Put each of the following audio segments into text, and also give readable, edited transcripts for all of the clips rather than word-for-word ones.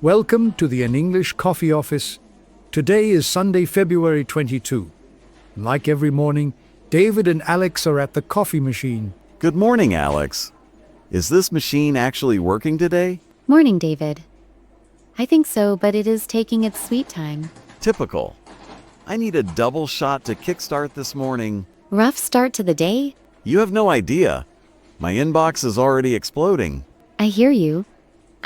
Welcome to the An English Coffee Office. Today is Sunday, February 22. Like every morning, David and Alex are at the coffee machine. Good morning, Alex. Is this machine actually working today? Morning, David. I think so, but it is taking its sweet time. Typical. I need a double shot to kickstart this morning. Rough start to the day? You have no idea. My inbox is already exploding. I hear you.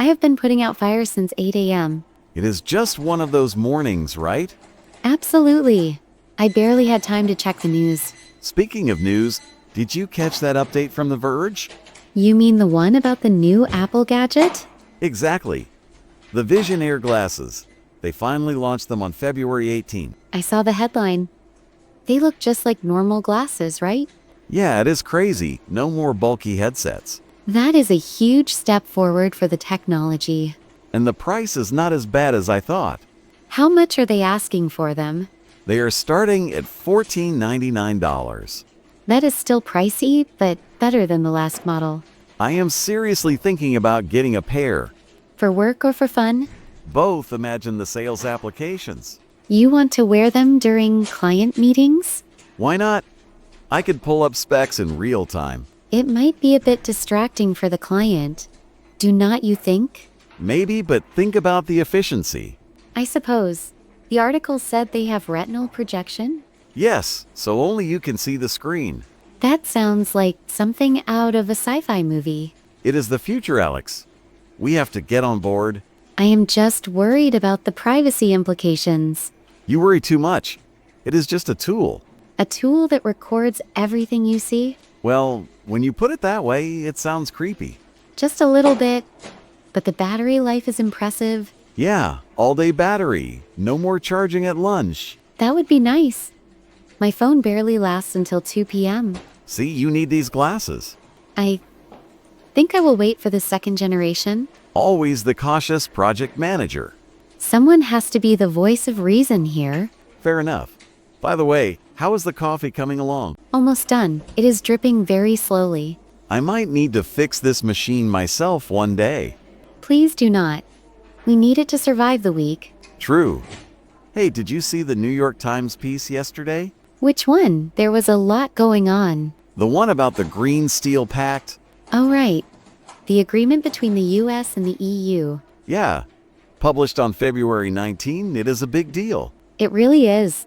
I have been putting out fires since 8 a.m. It is just one of those mornings, right? Absolutely. I barely had time to check the news. Speaking of news, did you catch that update from The Verge? You mean the one about the new Apple gadget? Exactly. The Vision Air glasses. They finally launched them on February 18. I saw the headline. They look just like normal glasses, right? Yeah, it is crazy. No more bulky headsets. That is a huge step forward for the technology. And the price is not as bad as I thought. How much are they asking for them? They are starting at $14.99. That is still pricey, but better than the last model. I am seriously thinking about getting a pair. For work or for fun? Both, imagine the sales applications. You want to wear them during client meetings? Why not? I could pull up specs in real time. It might be a bit distracting for the client. Do not you think? Maybe, but think about the efficiency. I suppose. The article said they have retinal projection? Yes, so only you can see the screen. That sounds like something out of a sci-fi movie. It is the future, Alex. We have to get on board. I am just worried about the privacy implications. You worry too much. It is just a tool. A tool that records everything you see? Well, when you put it that way, it sounds creepy. Just a little bit. But the battery life is impressive. Yeah, all-day battery. No more charging at lunch. That would be nice. My phone barely lasts until 2 p.m. See, you need these glasses. I think I will wait for the second generation. Always the cautious project manager. Someone has to be the voice of reason here. Fair enough. By the way, how is the coffee coming along? Almost done. It is dripping very slowly. I might need to fix this machine myself one day. Please do not. We need it to survive the week. True. Hey, did you see the New York Times piece yesterday? Which one? There was a lot going on. The one about the Green Steel Pact? Oh, right. The agreement between the U.S. and the EU. Yeah. Published on February 19, it is a big deal. It really is.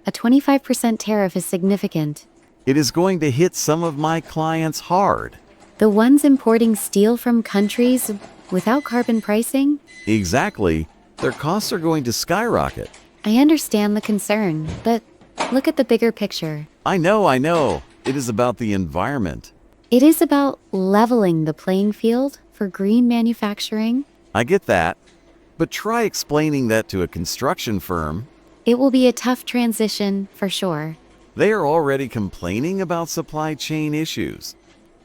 A 25% tariff is significant. It is going to hit some of my clients hard. The ones importing steel from countries without carbon pricing? Exactly. Their costs are going to skyrocket. I understand the concern, but look at the bigger picture. I know. It is about the environment. It is about leveling the playing field for green manufacturing. I get that. But try explaining that to a construction firm. It will be a tough transition, for sure. They are already complaining about supply chain issues.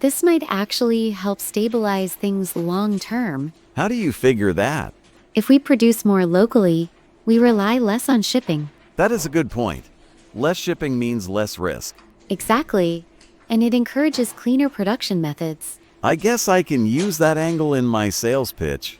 This might actually help stabilize things long term. How do you figure that? If we produce more locally, we rely less on shipping. That is a good point. Less shipping means less risk. Exactly. And it encourages cleaner production methods. I guess I can use that angle in my sales pitch.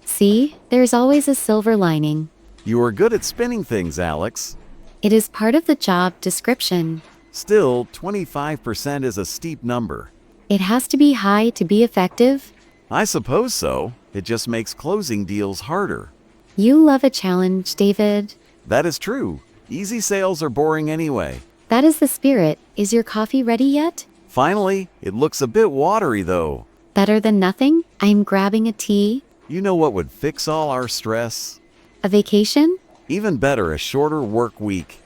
See, there's always a silver lining. You are good at spinning things, Alex. It is part of the job description. Still, 25% is a steep number. It has to be high to be effective. I suppose so. It just makes closing deals harder. You love a challenge, David. That is true. Easy sales are boring anyway. That is the spirit. Is your coffee ready yet? Finally, it looks a bit watery though. Better than nothing? I'm grabbing a tea. You know what would fix all our stress? A vacation? Even better, a shorter work week.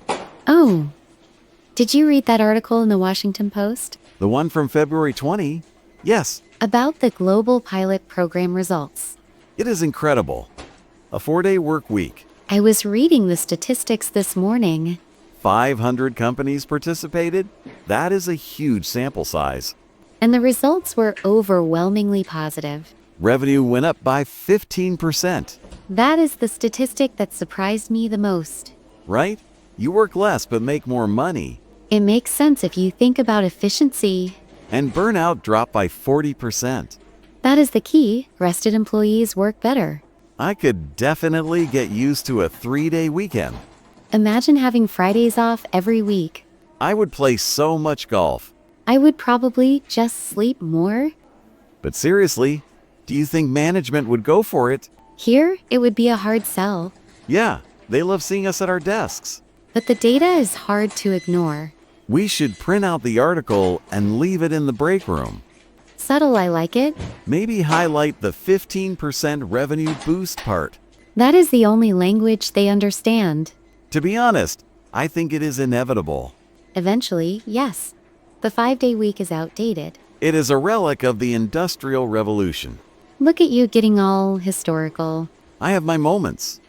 Oh. Did you read that article in the Washington Post? The one from February 20? Yes. About the global pilot program results. It is incredible. A 4-day work week. I was reading the statistics this morning. 500 companies participated? That is a huge sample size. And the results were overwhelmingly positive. Revenue went up by 15%. That is the statistic that surprised me the most. Right? You work less but make more money. It makes sense if you think about efficiency. And burnout dropped by 40%. That is the key. Rested employees work better. I could definitely get used to a 3-day weekend. Imagine having Fridays off every week. I would play so much golf. I would probably just sleep more. But seriously, do you think management would go for it? Here, it would be a hard sell. Yeah, they love seeing us at our desks. But the data is hard to ignore. We should print out the article and leave it in the break room. Subtle, I like it. Maybe highlight the 15% revenue boost part. That is the only language they understand. To be honest, I think it is inevitable. Eventually, yes. The 5-day week is outdated. It is a relic of the Industrial Revolution. Look at you getting all historical. I have my moments.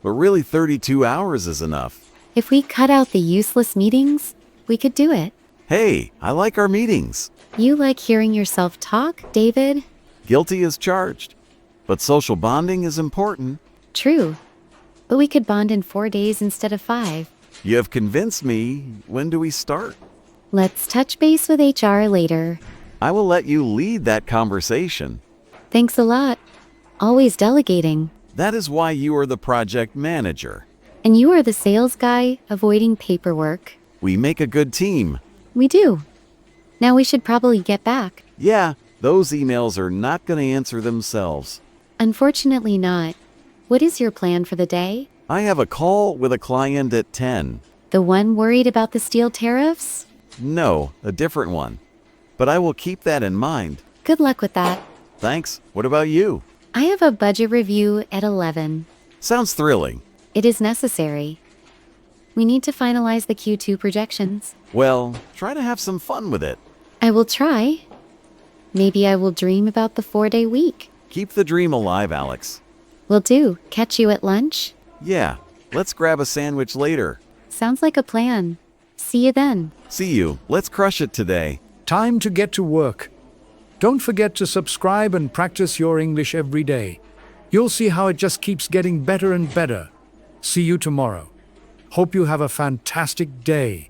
But really 32 hours is enough. If we cut out the useless meetings, we could do it. Hey, I like our meetings. You like hearing yourself talk, David? Guilty as charged. But social bonding is important. True. But we could bond in 4 days instead of 5. You have convinced me. When do we start? Let's touch base with HR later. I will let you lead that conversation. Thanks a lot. Always delegating. That is why you are the project manager. And you are the sales guy, avoiding paperwork. We make a good team. We do. Now we should probably get back. Yeah, those emails are not going to answer themselves. Unfortunately not. What is your plan for the day? I have a call with a client at 10. The one worried about the steel tariffs? No, a different one. But I will keep that in mind. Good luck with that. Thanks. What about you? I have a budget review at 11. Sounds thrilling. It is necessary. We need to finalize the Q2 projections. Well, try to have some fun with it. I will try. Maybe I will dream about the 4-day week. Keep the dream alive, Alex. Will do. Catch you at lunch? Yeah, let's grab a sandwich later. Sounds like a plan. See you then. See you. Let's crush it today. Time to get to work. Don't forget to subscribe and practice your English every day. You'll see how it just keeps getting better and better. See you tomorrow. Hope you have a fantastic day.